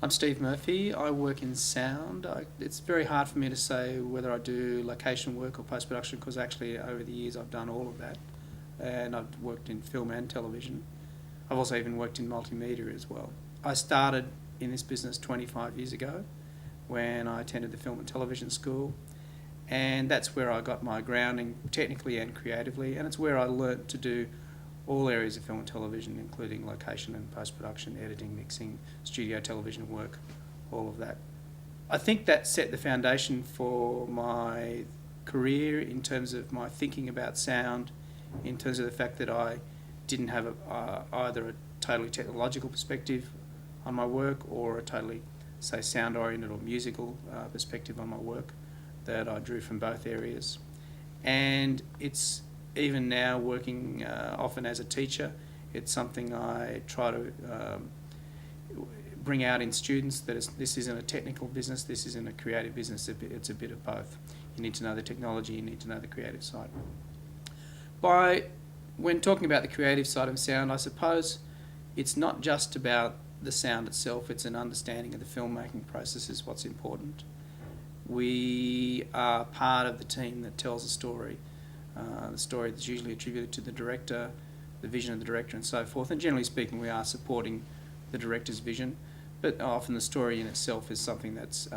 I'm Steve Murphy. I work in sound. It's very hard for me to say whether I do location work or post-production because actually over the years I've done all of that, and I've worked in film and television. I've also even worked in multimedia as well. I started in this business 25 years ago when I attended the film and television school, and that's where I got my grounding technically and creatively, and it's where I learnt to do all areas of film and television, including location and post-production, editing, mixing, studio television work, all of that. I think that set the foundation for my career in terms of my thinking about sound, in terms of the fact that I didn't have either a totally technological perspective on my work or a totally, say, sound-oriented or musical perspective on my work, that I drew from both areas. And it's even now working often as a teacher, it's something I try to bring out in students that this isn't a technical business, this isn't a creative business, it's a bit of both. You need to know the technology, you need to know the creative side. When talking about the creative side of sound, I suppose it's not just about the sound itself, it's an understanding of the filmmaking process is what's important. We are part of the team that tells a story. The story that's usually attributed to the director, the vision of the director and so forth, and generally speaking we are supporting the director's vision, but often the story in itself is something that's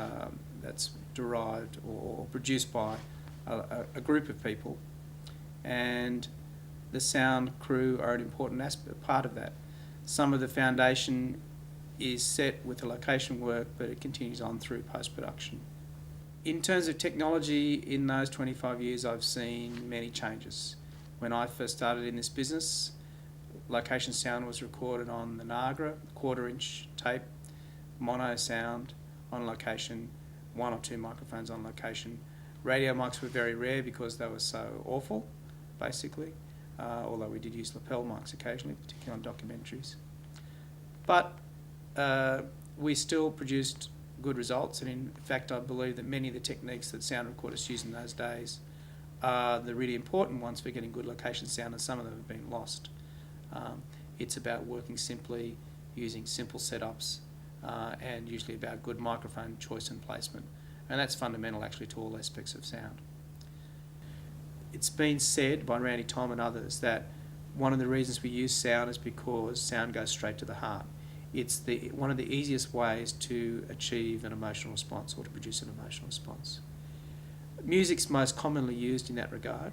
derived or produced by a group of people, and the sound crew are an important part of that. Some of the foundation is set with the location work, but it continues on through post-production. In terms of technology, in those 25 years I've seen many changes. When I first started in this business, location sound was recorded on the Niagara, quarter-inch tape, mono sound on location, one or two microphones on location. Radio mics were very rare because they were so awful, basically, although we did use lapel mics occasionally, particularly on documentaries. But we still produced good results, and in fact I believe that many of the techniques that sound recorders used in those days are the really important ones for getting good location sound, and some of them have been lost. It's about working simply, using simple setups, and usually about good microphone choice and placement, and that's fundamental actually to all aspects of sound. It's been said by Randy Tom and others that one of the reasons we use sound is because sound goes straight to the heart. It's one of the easiest ways to achieve an emotional response or to produce an emotional response. Music's most commonly used in that regard,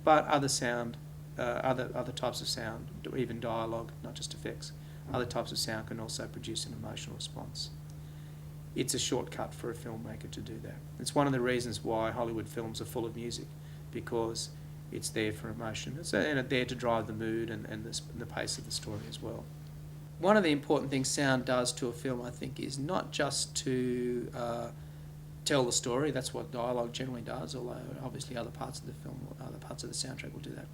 but other sound, other types of sound, even dialogue, not just effects, other types of sound can also produce an emotional response. It's a shortcut for a filmmaker to do that. It's one of the reasons why Hollywood films are full of music, because it's there for emotion. It's there to drive the mood and the pace of the story as well. One of the important things sound does to a film, I think, is not just to tell the story. That's what dialogue generally does, although obviously other parts of the film, other parts of the soundtrack will do that.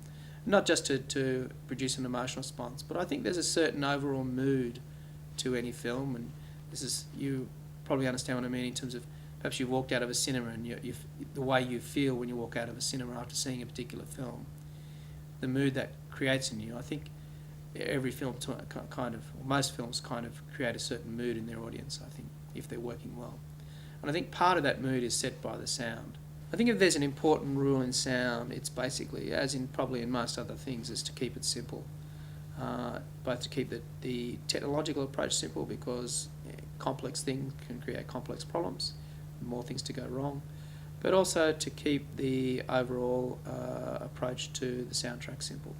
Not just to produce an emotional response, but I think there's a certain overall mood to any film, and you probably understand what I mean in terms of perhaps you've walked out of a cinema and the way you feel when you walk out of a cinema after seeing a particular film, the mood that creates in you. I think every film most films kind of create a certain mood in their audience, I think, if they're working well. And I think part of that mood is set by the sound. I think if there's an important rule in sound, it's basically, as in probably in most other things, is to keep it simple. Both to keep the technological approach simple, because complex things can create complex problems, more things to go wrong, but also to keep the overall approach to the soundtrack simple.